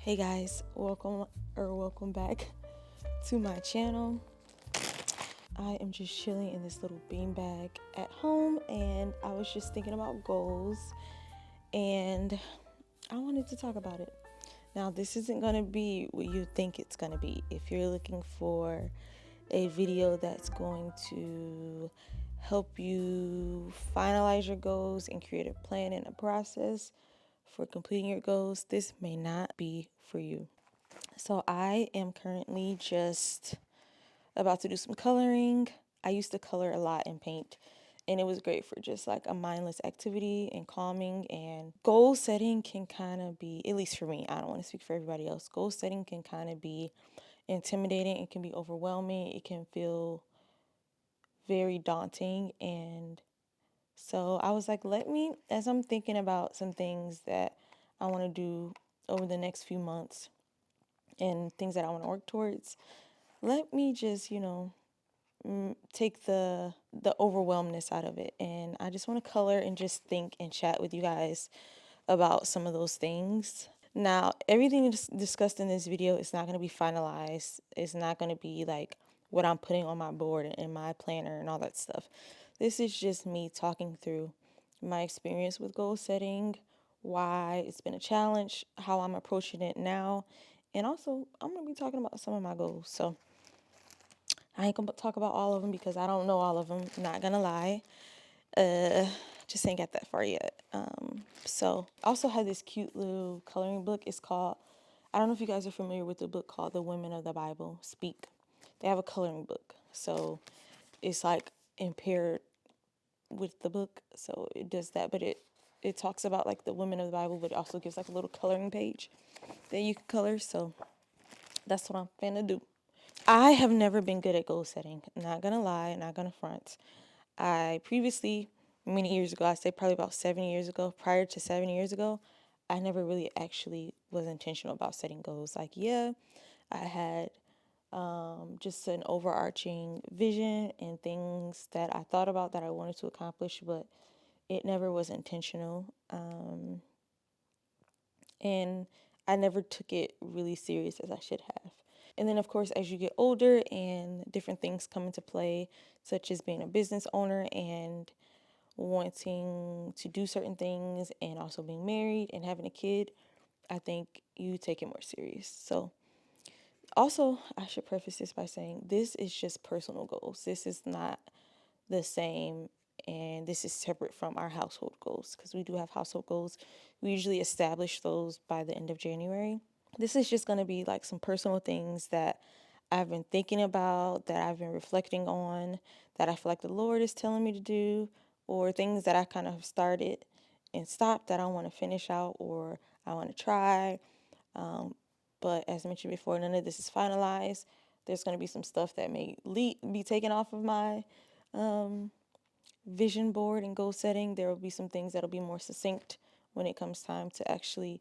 Hey guys, welcome back to my channel. I am just chilling in this little beanbag at home, and I was just thinking about goals, and I wanted to talk about it. Now, this isn't going to be what you think it's going to be. If you're looking for a video that's going to help you finalize your goals and create a plan and a process for completing your goals, this may not be for you. So I am currently just about to do some coloring. I used to color a lot in paint, and it was great for just like a mindless activity and calming. And goal setting can kind of be, at least for me, I don't want to speak for everybody else, goal setting can kind of be intimidating. It can be overwhelming. It can feel very daunting. And so I was like, as I'm thinking about some things that I want to do over the next few months and things that I want to work towards, let me just, take the overwhelmness out of it. And I just want to color and just think and chat with you guys about some of those things. Now, everything discussed in this video is not going to be finalized. It's not going to be like what I'm putting on my board and in my planner and all that stuff. This is just me talking through my experience with goal setting, why it's been a challenge, how I'm approaching it now, and also I'm going to be talking about some of my goals. So I ain't gonna talk about all of them because I don't know all of them. Not gonna lie. Just ain't got that far yet. So I also have this cute little coloring book. It's called, I don't know if you guys are familiar with the book called The Women of the Bible Speak. They have a coloring book. So it's like impaired with the book. So it does that, but it talks about like the women of the Bible, but it also gives like a little coloring page that you can color. So that's what I'm finna do. I have never been good at goal setting. Not gonna lie, not gonna front. I previously, many years ago, I say probably about 7 years ago, prior to 7 years ago, I never really actually was intentional about setting goals. Like, yeah, I had just an overarching vision and things that I thought about that I wanted to accomplish, but it never was intentional. And I never took it really serious as I should have. And then, of course, as you get older and different things come into play, such as being a business owner and wanting to do certain things, and also being married and having a kid, I think you take it more serious. So, also, I should preface this by saying this is just personal goals. This is not the same, and this is separate from our household goals because we do have household goals. We usually establish those by the end of January. This is just going to be like some personal things that I've been thinking about, that I've been reflecting on, that I feel like the Lord is telling me to do, or things that I kind of started and stopped that I want to finish out or I want to try. But as mentioned before, none of this is finalized. There's going to be some stuff that may be taken off of my vision board and goal setting. There will be some things that'll be more succinct when it comes time to actually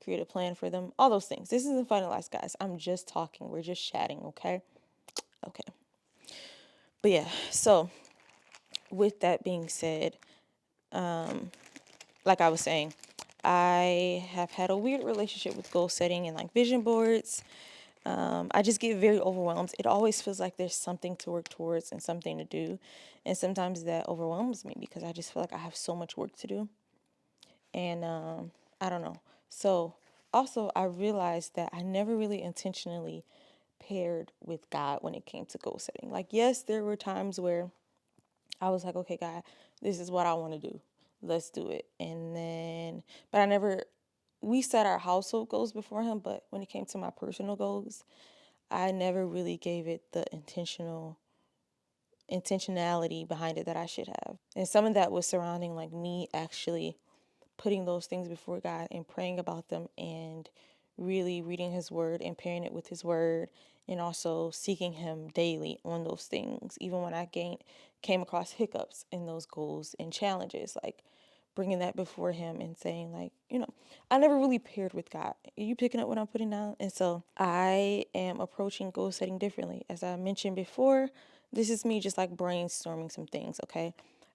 create a plan for them. All those things. This isn't finalized, guys. I'm just talking. We're just chatting, okay? Okay. But yeah, so with that being said, like I was saying, I have had a weird relationship with goal setting and like vision boards. I just get very overwhelmed. It always feels like there's something to work towards and something to do. And sometimes that overwhelms me because I just feel like I have so much work to do. And I don't know. So also, I realized that I never really intentionally paired with God when it came to goal setting. Like, yes, there were times where I was like, okay, God, this is what I want to do. Let's do it. And then, but I never, we set our household goals before Him, but when it came to my personal goals, I never really gave it the intentionality behind it that I should have. And some of that was surrounding like me actually putting those things before God and praying about them and really reading His Word and pairing it with His Word and also seeking Him daily on those things, even when I came across hiccups in those goals and challenges, like bringing that before Him and saying, like, I never really paired with God. Are you picking up what I'm putting down? And so I am approaching goal setting differently. As I mentioned before, this is me just like brainstorming some things, okay?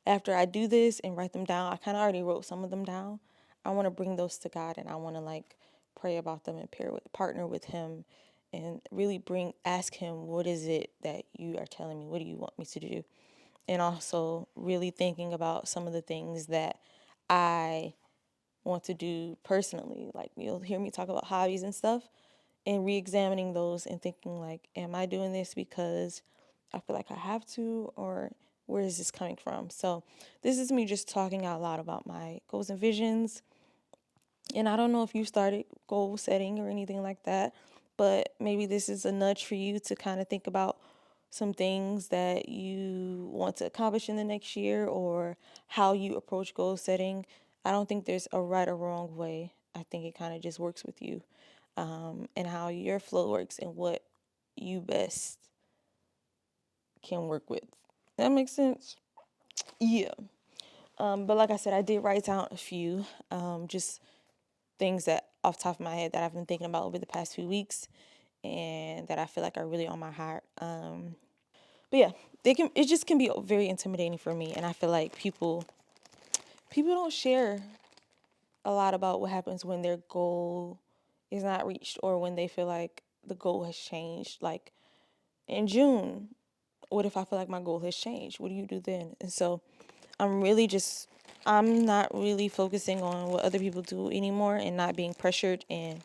After I do this and write them down, I kind of already wrote some of them down. I want to bring those to God and I want to like pray about them and partner with him and really ask him, what is it that you are telling me? What do you want me to do? And also really thinking about some of the things that I want to do personally. Like, you'll hear me talk about hobbies and stuff, and re-examining those and thinking like, am I doing this because I feel like I have to, or where is this coming from? So this is me just talking out loud about my goals and visions. And I don't know if you started goal setting or anything like that, but maybe this is a nudge for you to kind of think about some things that you want to accomplish in the next year, or how you approach goal setting. I don't think there's a right or wrong way. I think it kind of just works with you, and how your flow works and what you best can work with. That makes sense? Yeah. But like I said, I did write down a few, just things that off the top of my head that I've been thinking about over the past few weeks and that I feel like are really on my heart. But yeah, it just can be very intimidating for me, and I feel like people don't share a lot about what happens when their goal is not reached, or when they feel like the goal has changed. Like in June, what if I feel like my goal has changed? What do you do then? And so I'm not really focusing on what other people do anymore, and not being pressured and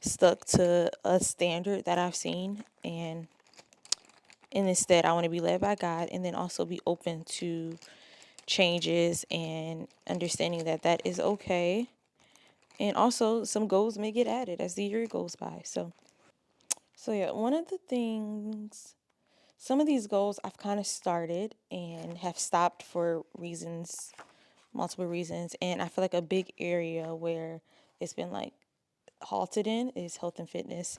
stuck to a standard that I've seen. And instead, I want to be led by God, and then also be open to changes and understanding that that is okay. And also, some goals may get added as the year goes by. So yeah, one of the things, some of these goals I've kind of started and have stopped for reasons, multiple reasons. And I feel like a big area where it's been like halted in is health and fitness.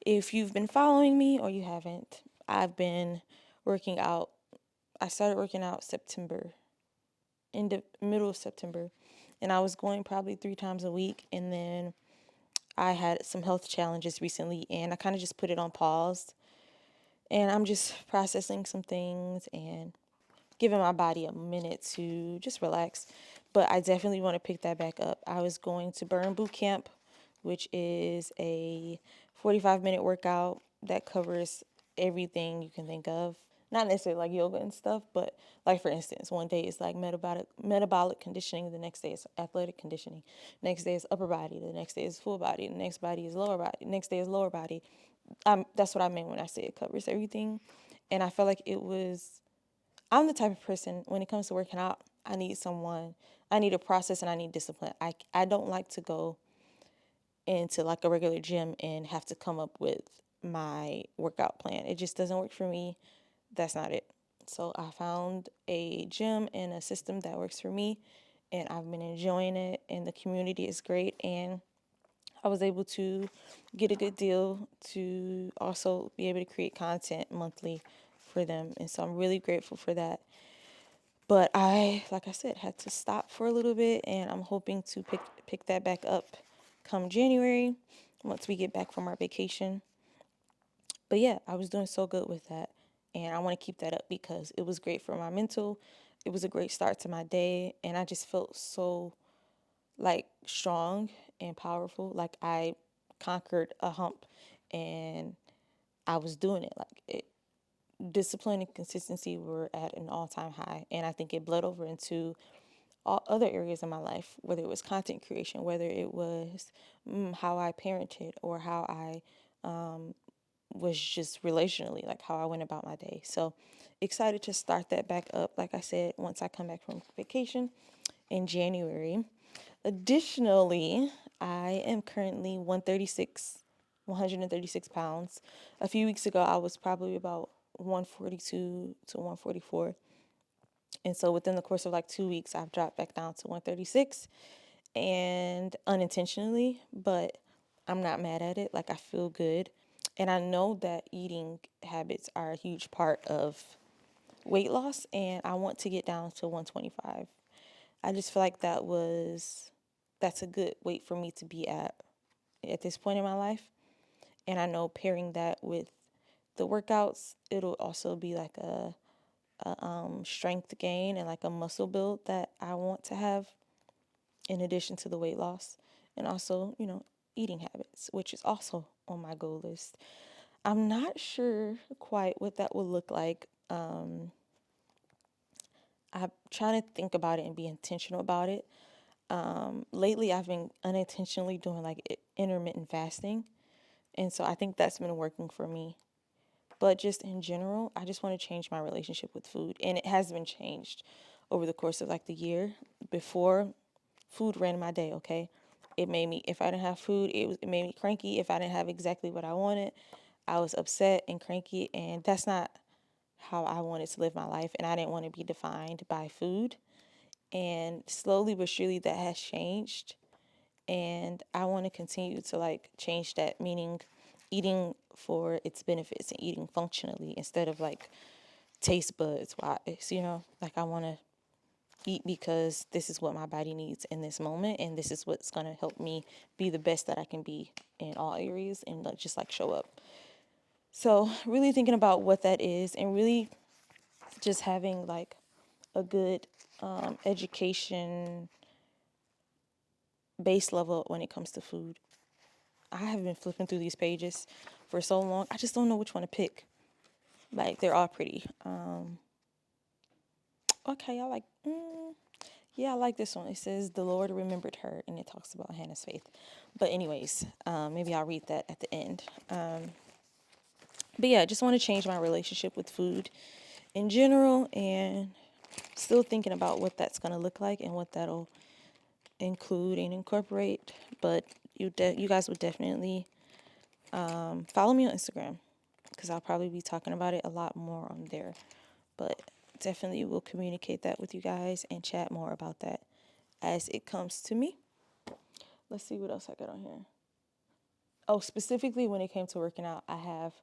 If you've been following me or you haven't, I've been working out. I started working out in the middle of September, and I was going probably 3 times a week. And then I had some health challenges recently, and I kind of just put it on pause. And I'm just processing some things and giving my body a minute to just relax. But I definitely want to pick that back up. I was going to Burn Boot Camp, which is a 45-minute workout that covers everything you can think of. Not necessarily like yoga and stuff, but like, for instance, one day is like metabolic conditioning, the next day is athletic conditioning, next day is upper body, the next day is full body, the next body is lower body, next day is lower body. That's what I meant when I say it covers everything. And I felt like I'm the type of person, when it comes to working out, I need a process and I need discipline. I don't like to go into like a regular gym and have to come up with my workout plan. It just doesn't work for me. That's not it. So I found a gym and a system that works for me, and I've been enjoying it, and the community is great. And I was able to get a good deal to also be able to create content monthly for them. And so I'm really grateful for that. But like I said, had to stop for a little bit, and I'm hoping to pick that back up come January once we get back from our vacation. But yeah, I was doing so good with that, and I want to keep that up because it was great for my mental. It was a great start to my day, and I just felt so like strong and powerful. Like I conquered a hump, and I was doing it. Discipline and consistency were at an all-time high, and I think it bled over into all other areas of my life, whether it was content creation, whether it was how I parented, or how I was just relationally, like how I went about my day. So excited to start that back up, like I said, once I come back from vacation in January. Additionally, I am currently 136 pounds. A few weeks ago, I was probably about 142 to 144. And so within the course of like 2 weeks, I've dropped back down to 136, and unintentionally, but I'm not mad at it. Like, I feel good. And I know that eating habits are a huge part of weight loss, and I want to get down to 125. I just feel like that's a good weight for me to be at this point in my life. And I know pairing that with the workouts, it'll also be like a strength gain and like a muscle build that I want to have in addition to the weight loss. And also, eating habits, which is also on my goal list. I'm not sure quite what that will look like. I'm trying to think about it and be intentional about it. Lately, I've been unintentionally doing like intermittent fasting. And so I think that's been working for me. But just in general, I just want to change my relationship with food. And it has been changed over the course of like the year. Before, food ran my day, okay? It made me, if I didn't have food, it made me cranky. If I didn't have exactly what I wanted, I was upset and cranky. And that's not how I wanted to live my life. And I didn't want to be defined by food. And slowly but surely that has changed. And I want to continue to like change that, meaning eating for its benefits and eating functionally instead of like taste buds wise, like I want to eat because this is what my body needs in this moment, and this is what's going to help me be the best that I can be in all areas and like, just like show up. So really thinking about what that is, and really just having like a good education base level when it comes to food. I have been flipping through these pages for so long. I just don't know which one to pick. Like they're all pretty. Okay, I like this one. It says the Lord remembered her, and it talks about Hannah's faith. But anyways, maybe I'll read that at the end. But yeah, I just want to change my relationship with food in general, and still thinking about what that's gonna look like and what that'll include and incorporate. But you guys would definitely follow me on Instagram, because I'll probably be talking about it a lot more on there. But definitely will communicate that with you guys and chat more about that as it comes to me. Let's see what else I got on here. Oh, specifically when it came to working out, I have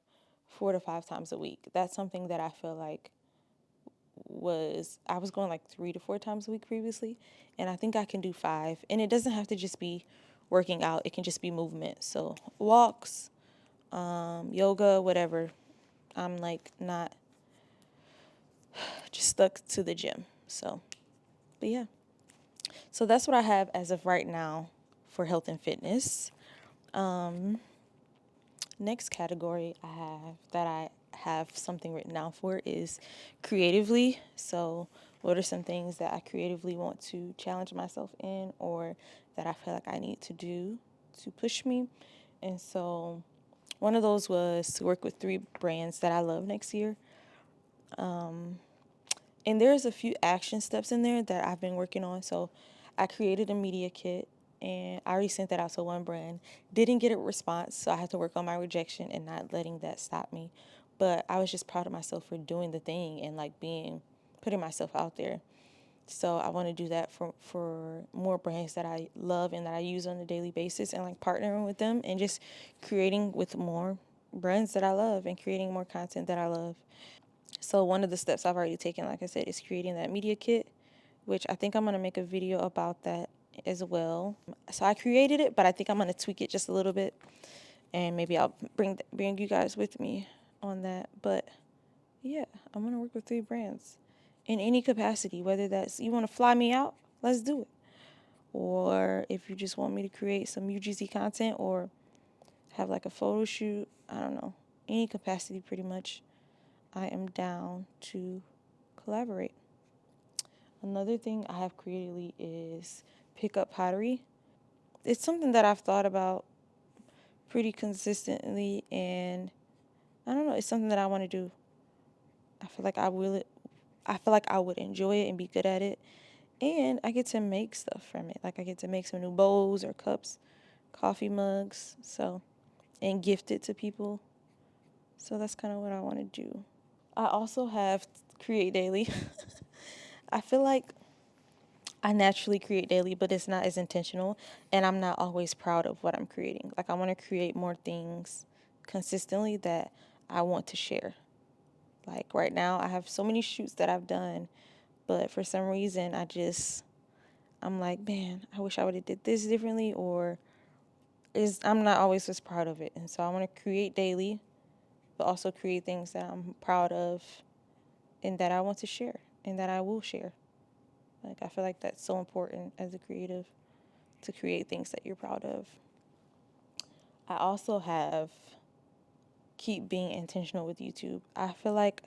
4 to 5 times a week. That's something that I feel like I was going like 3 to 4 times a week previously, and I think I can do 5. And it doesn't have to just be working out, it can just be movement. So walks, yoga, whatever. I'm like not just stuck to the gym. So, but yeah. So that's what I have as of right now for health and fitness. Next category I have something written down for is creatively. So what are some things that I creatively want to challenge myself in, or that I feel like I need to do to push me? And so one of those was to work with 3 brands that I love next year. And there's a few action steps in there that I've been working on. So I created a media kit, and I already sent that out to one brand. Didn't get a response, so I had to work on my rejection and not letting that stop me. But I was just proud of myself for doing the thing and like putting myself out there. So I want to do that for more brands that I love and that I use on a daily basis, and like partnering with them and just creating with more brands that I love and creating more content that I love. So one of the steps I've already taken, like I said, is creating that media kit, which I think I'm going to make a video about that as well. So I created it, but I think I'm going to tweak it just a little bit, and maybe I'll bring you guys with me on that. But yeah, I'm going to work with 3 brands in any capacity, whether that's you want to fly me out, let's do it. Or if you just want me to create some UGC content or have like a photo shoot, I don't know, any capacity pretty much, I am down to collaborate. Another thing I have creatively is pick up pottery. It's something that I've thought about pretty consistently, and I don't know, it's something that I want to do. I feel like I feel like I would enjoy it and be good at it, and I get to make stuff from it. Like I get to make some new bowls or cups, coffee mugs, and gift it to people. So that's kind of what I want to do. I also have Create Daily. I feel like I naturally create daily, but it's not as intentional, and I'm not always proud of what I'm creating. Like I want to create more things consistently that I want to share. Like right now, I have so many shoots that I've done, but for some reason, I'm like, man, I wish I would have did this differently, or I'm not always as proud of it. And so I want to create daily, but also create things that I'm proud of and that I want to share and that I will share. Like I feel like that's so important as a creative, to create things that you're proud of. I also have keep being intentional with YouTube. I feel like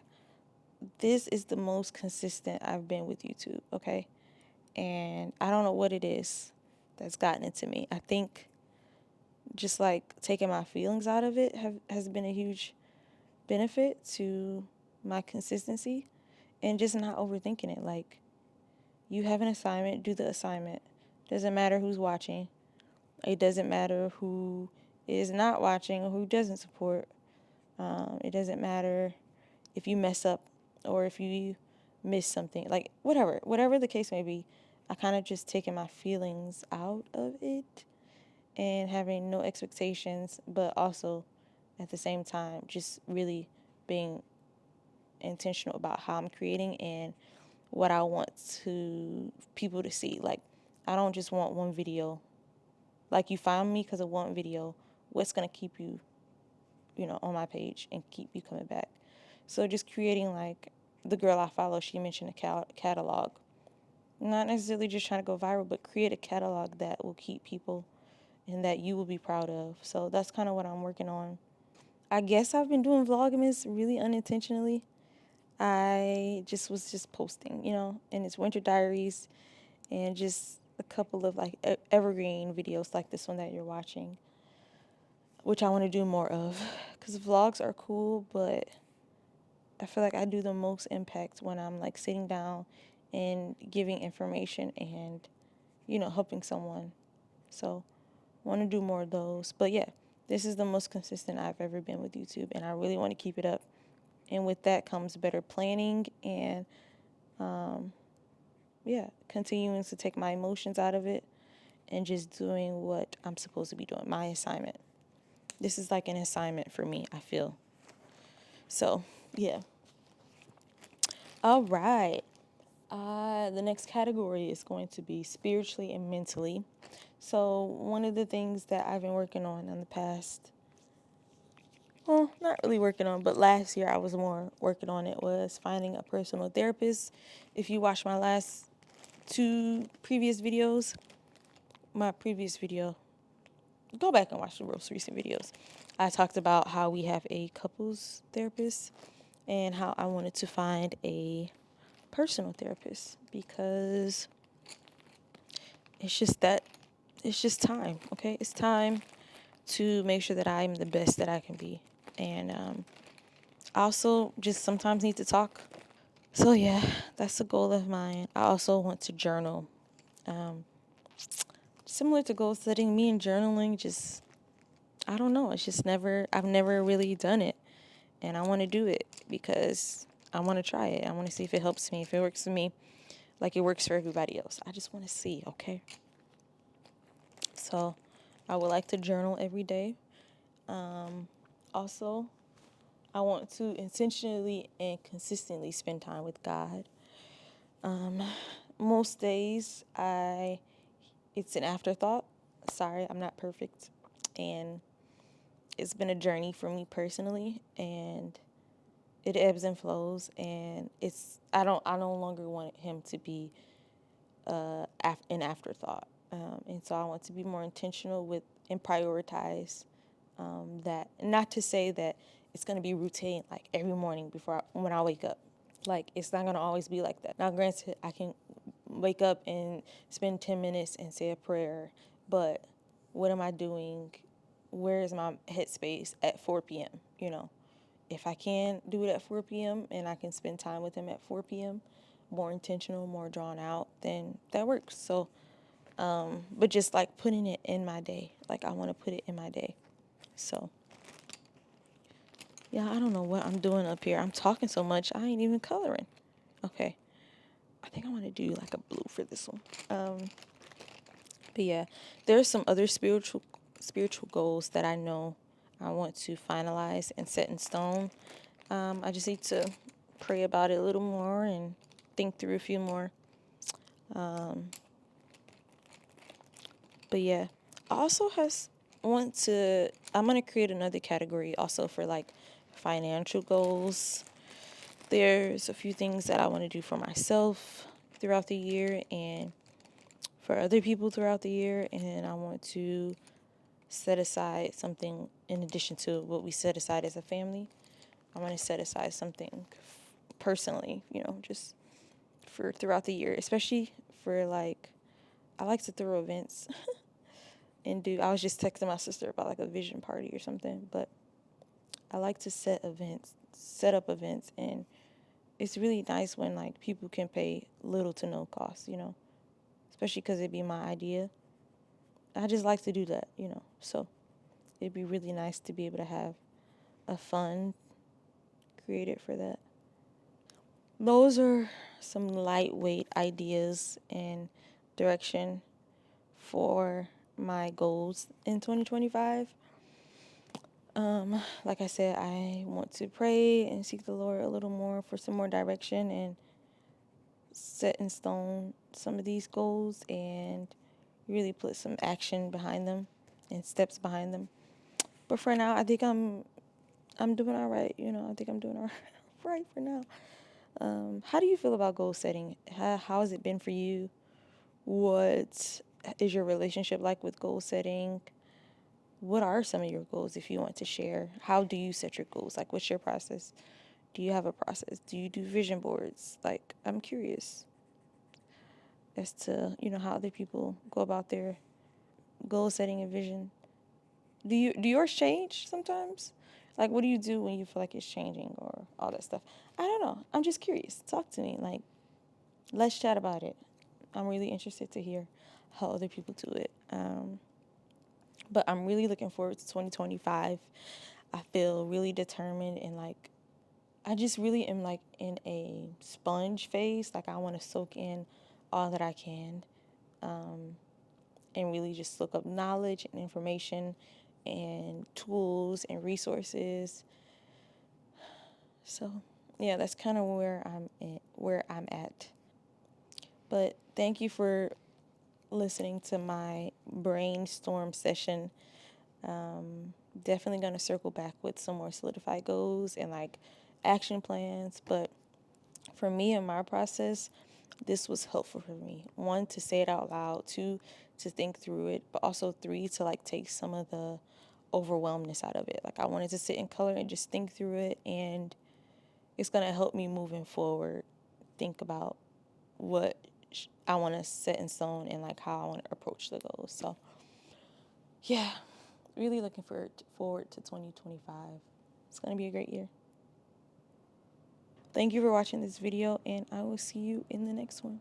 this is the most consistent I've been with YouTube, okay? And I don't know what it is that's gotten into me. I think just like taking my feelings out of it has been a huge benefit to my consistency, and just not overthinking it. Like, you have an assignment, do the assignment. Doesn't matter who's watching. It doesn't matter who is not watching or who doesn't support. It doesn't matter if you mess up or if you miss something. Like, whatever the case may be, I kind of just taking my feelings out of it and having no expectations, but also at the same time just really being intentional about how I'm creating and what I want to people to see. Like, I don't just want one video. Like, you found me because of one video. What's going to keep you, on my page and keep you coming back? So just creating, like, the girl I follow, she mentioned a catalog. Not necessarily just trying to go viral, but create a catalog that will keep people and that you will be proud of. So that's kind of what I'm working on. I guess I've been doing Vlogmas really unintentionally. I just was just posting, and it's winter diaries and just a couple of like evergreen videos like this one that you're watching, which I want to do more of, because vlogs are cool, but I feel like I do the most impact when I'm like sitting down and giving information and, helping someone. So I want to do more of those. But yeah, this is the most consistent I've ever been with YouTube, and I really want to keep it up. And with that comes better planning and, continuing to take my emotions out of it and just doing what I'm supposed to be doing, my assignment. This is like an assignment for me, I feel. So, yeah. All right. The next category is going to be spiritually and mentally. So, one of the things that I've been working on in the past, well, not really working on, but last year I was more working on it, was finding a personal therapist. If you watch my last two previous videos, my previous video, go back and watch the most recent videos. I talked about how we have a couples therapist and how I wanted to find a personal therapist because it's just time, okay? It's time to make sure that I'm the best that I can be. And I also just sometimes need to talk. So, yeah, that's a goal of mine. I also want to journal. Similar to goal setting, me and journaling just, I don't know. It's just I've never really done it. And I want to do it because I want to try it. I want to see if it helps me, if it works for me, like it works for everybody else. I just want to see, okay? So I would like to journal every day. Also, I want to intentionally and consistently spend time with God. Most days, it's an afterthought. Sorry, I'm not perfect. And it's been a journey for me personally, and it ebbs and flows, and I no longer want him to be an afterthought. And so I want to be more intentional with and prioritize that. Not to say that it's going to be routine like every morning when I wake up. Like, it's not going to always be like that. Now, granted, I can wake up and spend 10 minutes and say a prayer, but what am I doing? Where is my headspace at 4 p.m.? If I can do it at 4 p.m. and I can spend time with him at 4 p.m., more intentional, more drawn out, then that works. So, but just like putting it in my day, like I want to put it in my day. So, yeah, I don't know what I'm doing up here. I'm talking so much, I ain't even coloring. Okay. I think I want to do like a blue for this one. But yeah, there's some other spiritual goals that I know I want to finalize and set in stone. I just need to pray about it a little more and think through a few more. But yeah, I also I'm going to create another category also for like financial goals. There's a few things that I want to do for myself throughout the year and for other people throughout the year. And I want to set aside something in addition to what we set aside as a family. I want to set aside something personally, just for throughout the year, especially for like, I like to throw events and I was just texting my sister about like a vision party or something, but I like to set up events, and it's really nice when like people can pay little to no cost, especially because it'd be my idea. I just like to do that, so it'd be really nice to be able to have a fund created for that. Those are some lightweight ideas and direction for my goals in 2025. Like I said, I want to pray and seek the Lord a little more for some more direction and set in stone some of these goals and really put some action behind them and steps behind them. But for now, I think I'm doing all right. I think I'm doing all right for now. How do you feel about goal setting? How has it been for you? What is your relationship like with goal setting? What are some of your goals if you want to share? How do you set your goals? Like, what's your process? Do you have a process? Do you do vision boards? Like, I'm curious as to, how other people go about their goal setting and vision. Do yours change sometimes? Like, what do you do when you feel like it's changing or all that stuff? I don't know. I'm just curious. Talk to me. Like, let's chat about it. I'm really interested to hear how other people do it. But I'm really looking forward to 2025. I feel really determined and like I just really am like in a sponge phase. Like I want to soak in all that I can, and really just look up knowledge and information and tools and resources. So yeah, that's kind of where I'm at. But thank you for listening to my brainstorm session. Definitely going to circle back with some more solidified goals and like action plans. But for me and my process, this was helpful for me. One, to say it out loud. Two, to think through it. But also three, to like take some of the overwhelmness out of it. Like I wanted to sit in color and just think through it. And it's going to help me moving forward think about what I want to set in stone and like how I want to approach the goals. So yeah, really looking forward to 2025. It's going to be a great year. Thank you for watching this video, and I will see you in the next one.